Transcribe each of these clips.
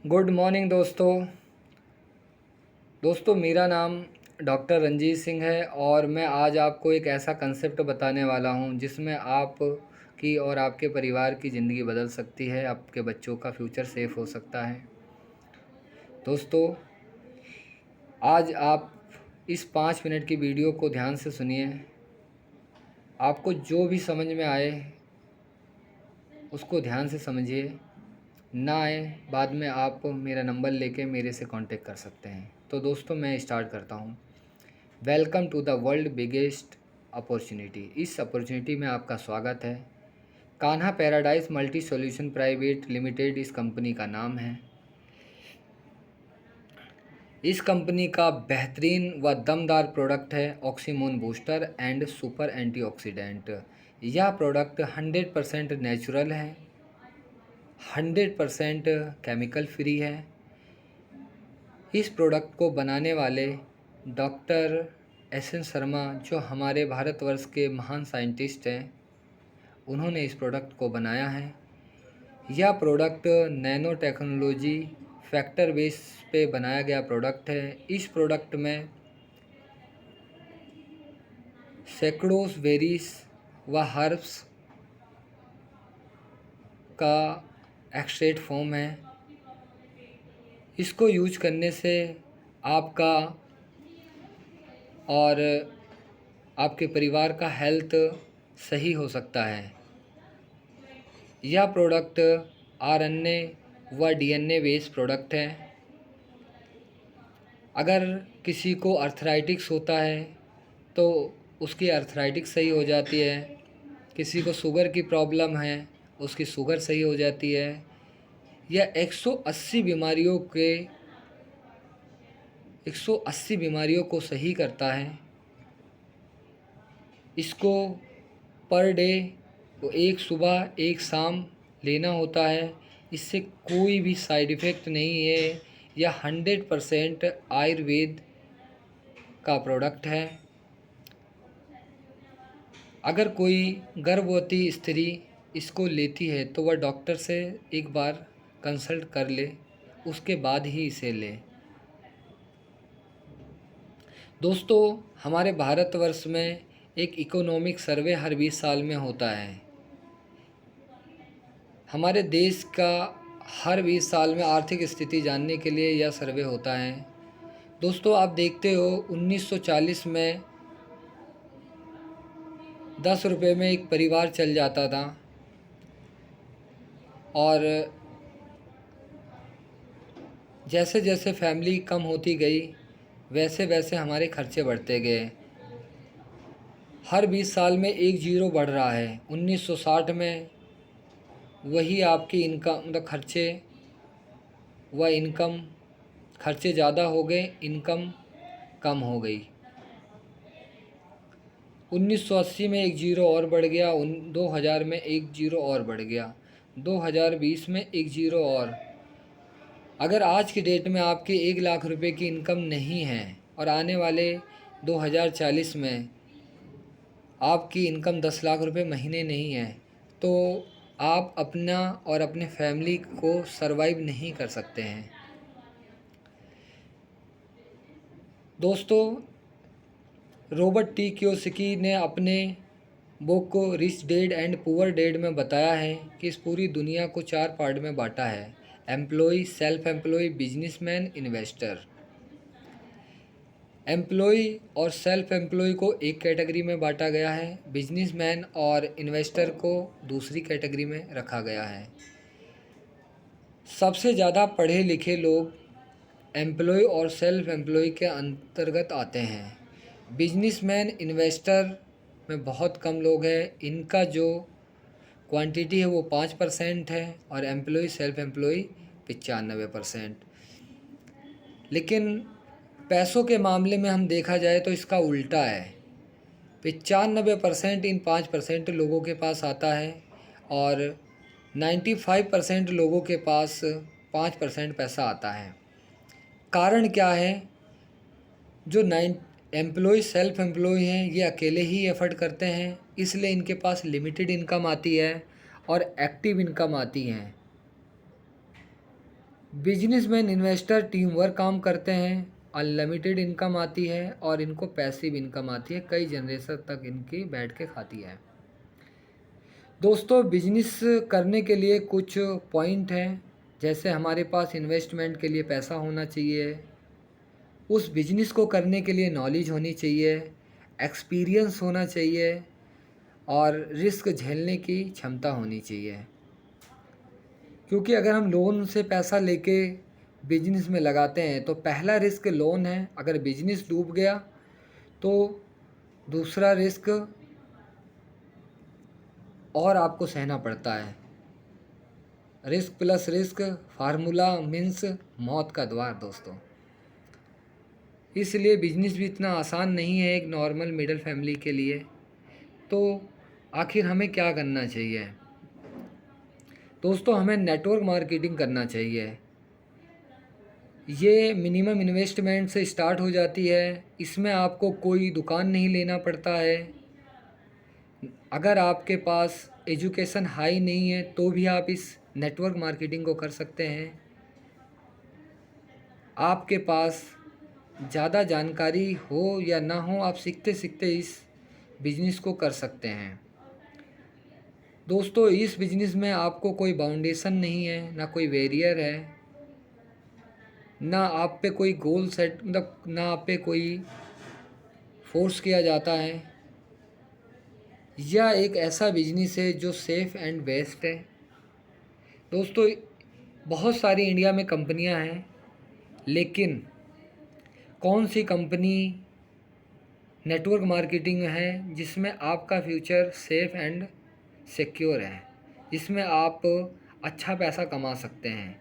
Good morning दोस्तों मेरा नाम डॉक्टर रंजीत सिंह है और मैं आज आपको एक ऐसा कंसेप्ट बताने वाला हूं जिसमें आप की और आपके परिवार की ज़िंदगी बदल सकती है। आपके बच्चों का फ्यूचर सेफ हो सकता है। दोस्तों, आज आप इस 5 मिनट की वीडियो को ध्यान से सुनिए। आपको जो भी समझ में आए उसको ध्यान से समझिए, ना आए बाद में आप मेरा नंबर लेके मेरे से कांटेक्ट कर सकते हैं। तो दोस्तों, मैं स्टार्ट करता हूँ। Welcome to the world biggest opportunity. इस अपॉर्चुनिटी में आपका स्वागत है। Kanha paradise multi solution private limited इस कंपनी का नाम है। इस कंपनी का बेहतरीन व दमदार प्रोडक्ट है ऑक्सीमोन बूस्टर एंड सुपर एंटीऑक्सीडेंट। यह प्रोडक्ट 100% नेचुरल है, 100% केमिकल फ्री है। इस प्रोडक्ट को बनाने वाले डॉक्टर एस.एन. शर्मा, जो हमारे भारतवर्ष के महान साइंटिस्ट हैं, उन्होंने इस प्रोडक्ट को बनाया है। यह product nano technology factor base पे बनाया गया प्रोडक्ट है। इस प्रोडक्ट में सैकड़ों वेरीज व हर्ब्स का एक्सट्रैक्ट फॉर्म है। इसको यूज करने से आपका और आपके परिवार का हेल्थ सही हो सकता है। यह प्रोडक्ट आरएनए व डीएनए बेस्ड प्रोडक्ट है। अगर किसी को अर्थराइटिक्स होता है तो उसकी अर्थराइटिक्स सही हो जाती है। किसी को शुगर की प्रॉब्लम है, उसकी शुगर सही हो जाती है। यह 180 बीमारियों को सही करता है। इसको पर डे एक सुबह एक शाम लेना होता है। इससे कोई भी साइड इफ़ेक्ट नहीं है। यह 100% आयुर्वेद का प्रोडक्ट है। अगर कोई गर्भवती स्त्री इसको लेती है तो वह डॉक्टर से एक बार कंसल्ट कर ले, उसके बाद ही इसे ले। दोस्तों, हमारे भारतवर्ष में एक इकोनॉमिक सर्वे हर 20 साल में होता है। हमारे देश का हर 20 साल में आर्थिक स्थिति जानने के लिए यह सर्वे होता है। दोस्तों, आप देखते हो 1940 में 10 रुपये में एक परिवार चल जाता था और जैसे जैसे फैमिली कम होती गई वैसे वैसे हमारे खर्चे बढ़ते गए। हर 20 साल में एक जीरो बढ़ रहा है। 1960 में वही आपकी इनकम खर्चे ज़्यादा हो गए, इनकम कम हो गई। 1980 में एक जीरो और बढ़ गया, 2000 में एक जीरो और बढ़ गया, 2020 में एक जीरो और। अगर आज की डेट में आपकी 1 लाख रुपए की इनकम नहीं है और आने वाले 2040 में आपकी इनकम 10 लाख रुपए महीने नहीं है, तो आप अपना और अपने फैमिली को सरवाइव नहीं कर सकते हैं। दोस्तों, रॉबर्ट टी कियोसाकी ने अपने बुक को rich dad and poor dad में बताया है कि इस पूरी दुनिया को 4 पार्ट में बांटा है: employ, self employ, businessman, investor. Employ और सेल्फ एम्प्लॉय को एक कैटेगरी में बांटा गया है, बिजनेसमैन और इन्वेस्टर को दूसरी कैटेगरी में रखा गया है। सबसे ज़्यादा पढ़े लिखे लोग एम्प्लॉय और सेल्फ एम्प्लॉय के अंतर्गत आते हैं। बिजनेसमैन, इन्वेस्टर में बहुत कम लोग हैं। इनका जो क्वांटिटी है वो 5% है और एम्प्लॉय सेल्फ एम्प्लॉय 95%। लेकिन पैसों के मामले में हम देखा जाए तो इसका उल्टा है। 95% इन 5% लोगों के पास आता है और 95% लोगों के पास 5% पैसा आता है। कारण क्या है? जो एम्प्लॉय सेल्फ एम्प्लॉय हैं ये अकेले ही एफर्ट करते हैं, इसलिए इनके पास लिमिटेड इनकम आती है और एक्टिव इनकम आती है। बिजनेसमैन इन्वेस्टर टीम वर्क काम करते हैं, अनलिमिटेड इनकम आती है और इनको पैसिव इनकम आती है, कई जनरेशन तक इनकी बैठ के खाती है। दोस्तों बिजनेस करने के लिए कुछ पॉइंट हैं, जैसे हमारे पास इन्वेस्टमेंट के लिए पैसा होना चाहिए, उस बिजनेस को करने के लिए नॉलेज होनी चाहिए, एक्सपीरियंस होना चाहिए और रिस्क झेलने की क्षमता होनी चाहिए। क्योंकि अगर हम लोन से पैसा लेके बिजनेस में लगाते हैं तो पहला रिस्क लोन है, अगर बिजनेस डूब गया तो दूसरा रिस्क और आपको सहना पड़ता है। Risk plus risk formula means मौत का द्वार दोस्तों। इसलिए बिजनेस भी इतना आसान नहीं है एक नॉर्मल मिडिल फैमिली के लिए। तो आखिर हमें क्या करना चाहिए दोस्तों? हमें नेटवर्क मार्केटिंग करना चाहिए। ये मिनिमम इन्वेस्टमेंट से स्टार्ट हो जाती है, इसमें आपको कोई दुकान नहीं लेना पड़ता है। अगर आपके पास एजुकेशन हाई नहीं है तो भी आप इस नेटवर्क मार्केटिंग को कर सकते हैं। आपके पास ज़्यादा जानकारी हो या ना हो, आप सीखते सीखते इस बिजनेस को कर सकते हैं। दोस्तों इस बिजनेस में आपको कोई बाउंडेशन नहीं है, ना कोई बैरियर है, ना आप पे कोई गोल सेट, मतलब ना आप पे कोई फोर्स किया जाता है। यह एक ऐसा बिजनेस है जो सेफ़ एंड बेस्ट है। दोस्तों बहुत सारी इंडिया में कंपनियां हैं, लेकिन कौन सी कंपनी नेटवर्क मार्केटिंग है जिसमें आपका फ्यूचर सेफ़ एंड सिक्योर है, जिसमें आप अच्छा पैसा कमा सकते हैं,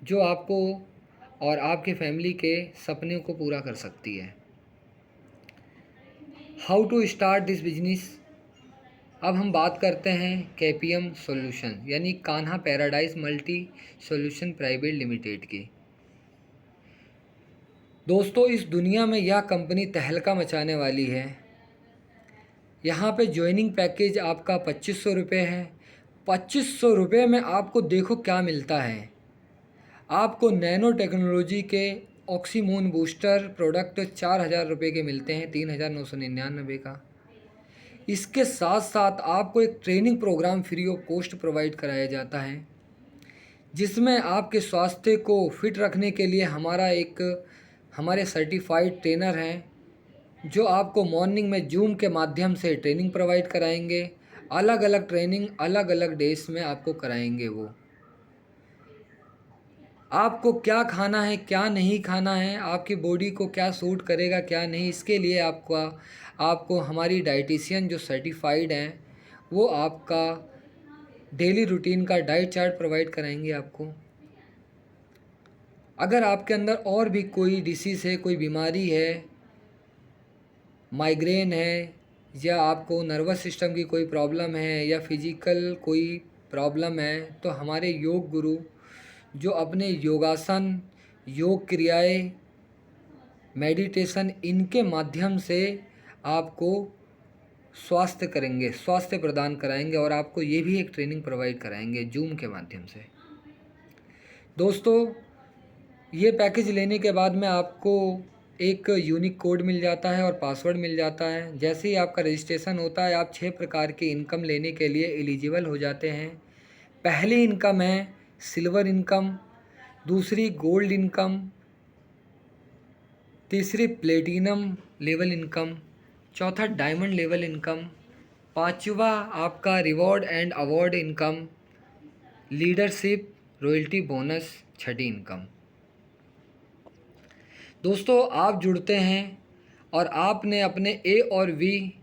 जो आपको और आपके फैमिली के सपने को पूरा कर सकती है। How to start this business. अब हम बात करते हैं केपीएम सॉल्यूशन यानी Kanha paradise multi solution private limited की। दोस्तों इस दुनिया में यह कंपनी तहलका मचाने वाली है। यहाँ पे ज्वाइनिंग पैकेज आपका 2500 रुपये है। 2500 रुपये में आपको देखो क्या मिलता है। आपको नैनो टेक्नोलॉजी के ऑक्सीमोन बूस्टर प्रोडक्ट 4000 रुपये के मिलते हैं, 3999 का। इसके साथ साथ आपको एक training program free of cost provide कराया जाता है, जिसमें आपके स्वास्थ्य को फिट रखने के लिए हमारे सर्टिफाइड ट्रेनर हैं, जो आपको मॉर्निंग में जूम के माध्यम से ट्रेनिंग प्रोवाइड कराएंगे। अलग अलग ट्रेनिंग अलग अलग डेज में आपको कराएंगे। वो आपको क्या खाना है क्या नहीं खाना है, आपकी बॉडी को क्या सूट करेगा क्या नहीं, इसके लिए आपको हमारी डाइटिशियन जो सर्टिफाइड हैं वो आपका डेली रूटीन का डाइट चार्ट प्रोवाइड कराएंगे आपको। अगर आपके अंदर और भी कोई डिसीज़ है, कोई बीमारी है, माइग्रेन है, या आपको नर्वस सिस्टम की कोई प्रॉब्लम है, या फिजिकल कोई प्रॉब्लम है, तो हमारे योग गुरु जो अपने योगासन, योग क्रियाएं, मेडिटेशन, इनके माध्यम से आपको स्वास्थ्य प्रदान कराएंगे और आपको ये भी एक ट्रेनिंग प्रोवाइड कराएंगे जूम के माध्यम से। दोस्तों ये पैकेज लेने के बाद में आपको एक यूनिक कोड मिल जाता है और पासवर्ड मिल जाता है। जैसे ही आपका रजिस्ट्रेशन होता है, आप 6 प्रकार की इनकम लेने के लिए एलिजिबल हो जाते हैं। पहली इनकम है सिल्वर इनकम, दूसरी गोल्ड इनकम, तीसरी प्लेटिनम लेवल इनकम, चौथा डायमंड लेवल इनकम, पांचवा आपका reward and award income, leadership, royalty bonus, Chhathi income. दोस्तों आप जुड़ते हैं और आपने अपने ए और वी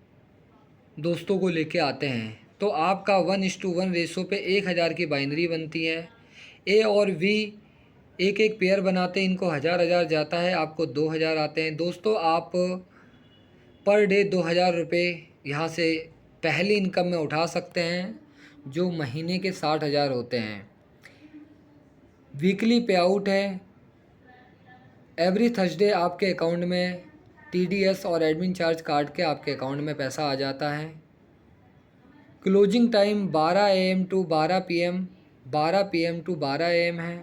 दोस्तों को लेके आते हैं, तो आपका 1:1 रेशो पे 1000 की बाइनरी बनती है। ए और वी एक एक पेयर बनाते हैं, इनको 1000 जाता है, आपको 2000 आते हैं। दोस्तों आप पर डे 2000 रुपये यहाँ से पहली इनकम में उठा सकते हैं, जो महीने के 60,000 होते हैं। वीकली पे आउट है, एवरी थर्सडे आपके अकाउंट में टीडीएस और एडमिन चार्ज काट के आपके अकाउंट में पैसा आ जाता है। Closing time 12 AM to 12 PM, 12 PM to 12 AM है।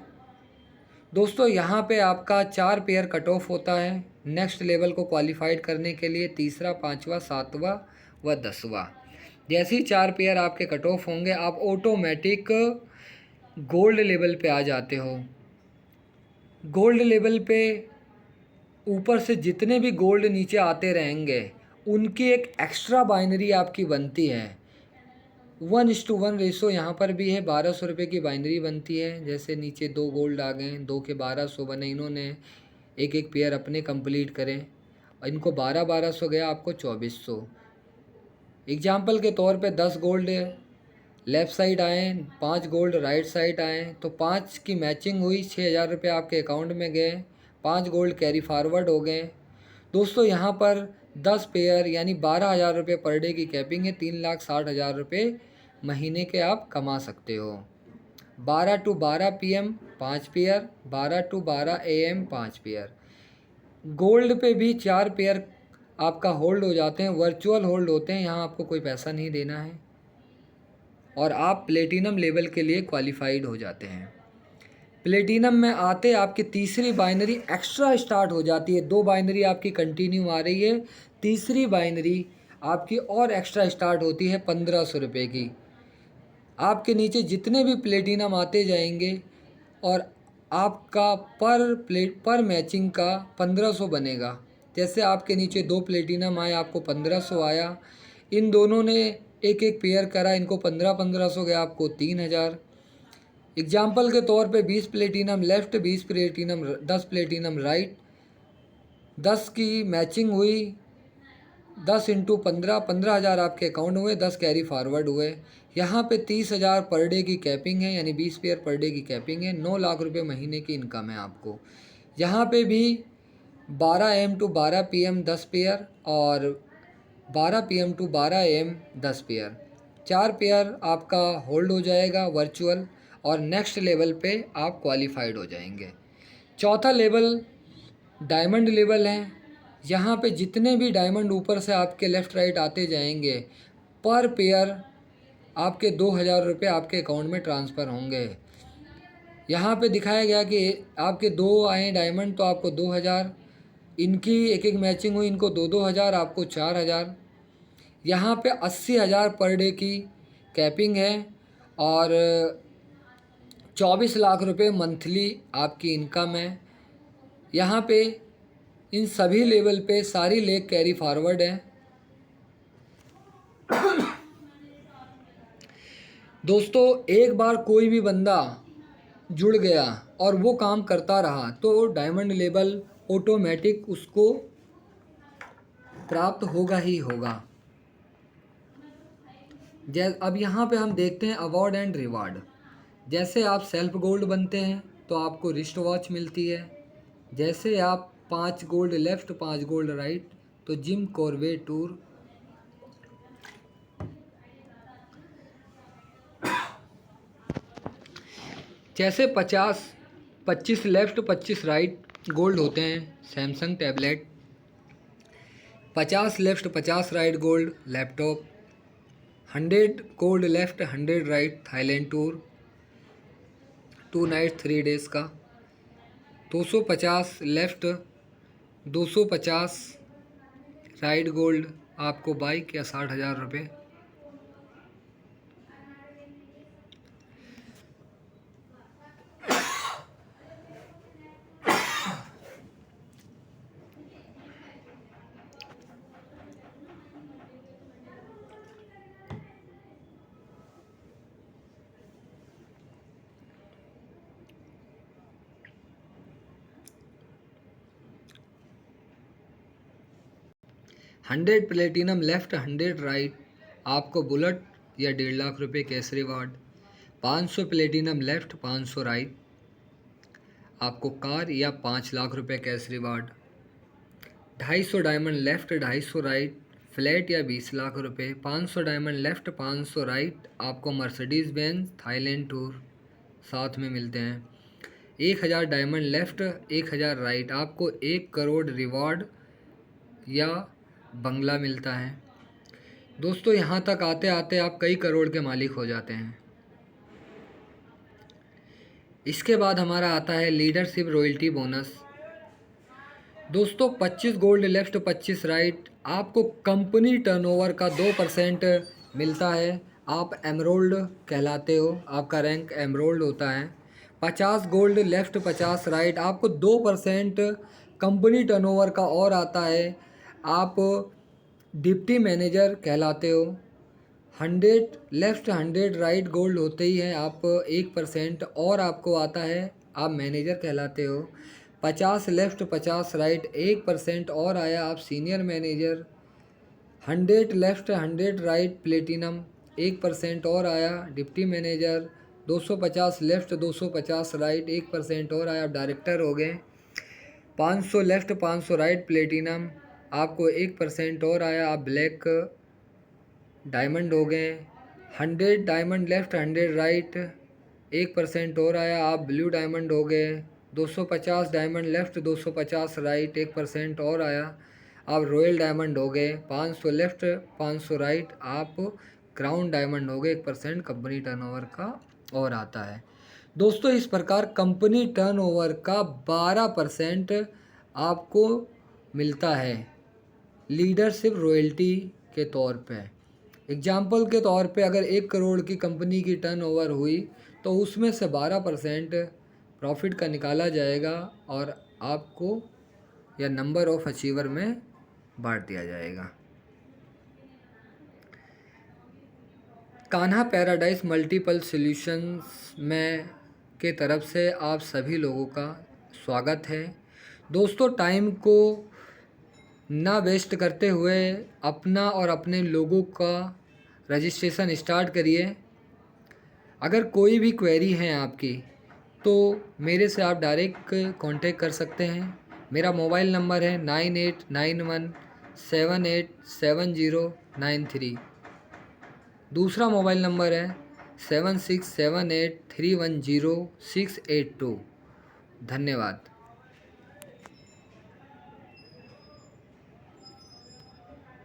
दोस्तों यहाँ पे आपका 4 पेयर कट ऑफ होता है नेक्स्ट लेवल को क्वालिफाइड करने के लिए, तीसरा, पाँचवा, सातवां व 10वां। जैसे ही 4 पेयर आपके कट ऑफ होंगे आप ऑटोमेटिक गोल्ड लेवल पे आ जाते हो। गोल्ड लेवल पे ऊपर से जितने भी गोल्ड नीचे आते रहेंगे उनकी एक एक्स्ट्रा बाइनरी आपकी बनती है। 1:1 रेशो यहाँ पर भी है, 1200 रुपये की बाइनरी बनती है। जैसे नीचे 2 गोल्ड आ गए, 2 के 1200 बने, इन्होंने एक एक पेयर अपने कंप्लीट करें और इनको 1200 गया, आपको 2400। एग्जाम्पल के तौर पे 10 गोल्ड लेफ़्ट साइड आए, 5 गोल्ड राइट साइड आए, तो 5 की मैचिंग हुई, 6000 रुपये आपके अकाउंट में गए, 5 गोल्ड कैरी फॉरवर्ड हो गए। दोस्तों यहाँ पर 10 पेयर यानी 12,000 रुपये पर डे की कैपिंग है, 3,60,000 रुपये महीने के आप कमा सकते हो। 12 to 12 PM 5 pair, 12 to 12 AM 5 pair. Gold पे भी 4 पेयर आपका होल्ड हो जाते हैं, वर्चुअल होल्ड होते हैं, यहाँ आपको कोई पैसा नहीं देना है और आप प्लेटिनम लेवल के लिए क्वालिफाइड हो जाते हैं। प्लेटिनम में आते आपकी तीसरी बाइनरी एक्स्ट्रा स्टार्ट हो जाती है। 2 बाइनरी आपकी कंटिन्यू आ रही है, तीसरी बाइनरी आपकी और एक्स्ट्रा स्टार्ट होती है 1500 रुपये की। आपके नीचे जितने भी प्लेटिनम आते जाएंगे और आपका पर मैचिंग का 1500 बनेगा। जैसे आपके नीचे 2 प्लेटिनम आए, आपको 1500 आया, इन दोनों ने एक एक पेयर करा, इनको 1500 गया, आपको 3000। एग्जाम्पल के तौर पे 20 platinum left, 20 platinum 10 platinum right, 10 की मैचिंग हुई, 10 × 15 15,000 आपके अकाउंट हुए, 10 कैरी फॉरवर्ड हुए। यहाँ पे 30,000 पर डे की कैपिंग है, यानी 20 पेयर पर डे की कैपिंग है, 9 लाख रुपए महीने की इनकम है आपको। यहाँ पे भी 12 AM to 12 PM 10 पेयर और 12 PM to 12 AM 10 pair. 4 pair आपका होल्ड हो जाएगा वर्चुअल और नेक्स्ट लेवल पे आप क्वालिफाइड हो जाएंगे। चौथा लेवल डायमंड लेवल है। यहाँ पे जितने भी डायमंड ऊपर से आपके लेफ़्ट राइट आते जाएंगे, पर पेयर आपके 2,000 रुपये आपके अकाउंट में ट्रांसफ़र होंगे। यहाँ पे दिखाया गया कि आपके 2 आए डायमंड तो आपको 2,000, इनकी एक एक मैचिंग हुई, इनको 2-2 हज़ार, आपको 4,000। यहाँ पे 80,000 पर डे की कैपिंग है और 24 लाख रुपए मंथली आपकी इनकम है। यहाँ पे इन सभी लेवल पे सारी लेग कैरी फॉरवर्ड है। दोस्तों एक बार कोई भी बंदा जुड़ गया और वो काम करता रहा तो डायमंड लेवल ऑटोमेटिक उसको प्राप्त होगा ही होगा। अब यहाँ पे हम देखते हैं अवार्ड एंड रिवार्ड। जैसे आप सेल्फ गोल्ड बनते हैं तो आपको रिस्ट वॉच मिलती है। जैसे आप 5 गोल्ड लेफ़्ट 5 गोल्ड राइट तो जिम कॉर्बेट टूर। जैसे 25 लेफ़्ट 25 राइट गोल्ड होते हैं Samsung tablet, 50 left 50 right gold laptop, 100 gold left 100 right Thailand tour 2 night 3 days का, 250 लेफ़्ट 250 राइट गोल्ड आपको बाइक या 60,000 रुपये। हंड्रेड प्लेटिनम लेफ़्ट 100 राइट आपको bullet या 1.5 लाख रुपये cash reward. 500 platinum left 500 right आपको कार या 5 लाख रुपये cash reward. 250 diamond left 250 right flat या 20 लाख रुपये। 500 डायमंड लेफ़्ट 500 राइट आपको मर्सिडीज़ बेंज थाईलैंड टूर साथ में मिलते हैं। 1000 डायमंड लेफ़्ट 1000 राइट आपको 1 करोड़ रिवॉर्ड या बंगला मिलता है। दोस्तों यहाँ तक आते आते आप कई करोड़ के मालिक हो जाते हैं। इसके बाद हमारा आता है लीडरशिप रॉयल्टी बोनस। दोस्तों 25 गोल्ड लेफ्ट 25 राइट, आपको कंपनी टर्नओवर का 2% मिलता है। आप एमरोल्ड कहलाते हो, आपका रैंक एमरोल्ड होता है। 50 गोल्ड लेफ्ट 50 राइट, आपको 2% कंपनी टर्नओवर का और आता है। आप डिप्टी मैनेजर कहलाते हो। 100 लेफ्ट 100 राइट गोल्ड होते ही हैं आप 1% और आपको आता है, आप मैनेजर कहलाते हो। 50 लेफ्ट 50 राइट 1% और आया, आप senior manager. 100 left 100 right platinum 1% और आया, डिप्टी मैनेजर। 250 लेफ्ट 250 राइट 1% और आया, आप डायरेक्टर हो गए। 500 लेफ्ट 500 राइट प्लेटिनम, आपको 1% और आया, आप ब्लैक डायमंड हो गए। 100 डायमंड लेफ्ट 100 राइट 1% और आया, आप ब्लू डायमंड हो गए। 250 डायमंड लेफ्ट 250 राइट 1% और आया, आप रॉयल डायमंड हो गए। 500 लेफ्ट 500 राइट, आप क्राउन डायमंड हो गए। 1% कंपनी टर्नओवर का और आता है। दोस्तों इस प्रकार कंपनी टर्नओवर का 12% आपको मिलता है लीडरशिप रॉयल्टी के तौर पे। एग्जाम्पल के तौर पे अगर 1 करोड़ की कंपनी की टर्नओवर हुई तो उसमें से 12% प्रॉफिट का निकाला जाएगा और आपको या नंबर ऑफ अचीवर में बांट दिया जाएगा। कान्हा पैराडाइज मल्टीपल सॉल्यूशंस में के तरफ से आप सभी लोगों का स्वागत है। दोस्तों टाइम को ना वेस्ट करते हुए अपना और अपने लोगों का रजिस्ट्रेशन स्टार्ट करिए। अगर कोई भी क्वेरी है आपकी तो मेरे से आप डायरेक्ट कांटेक्ट कर सकते हैं। मेरा मोबाइल नंबर है 9891787093। दूसरा मोबाइल नंबर है 7678310682। धन्यवाद।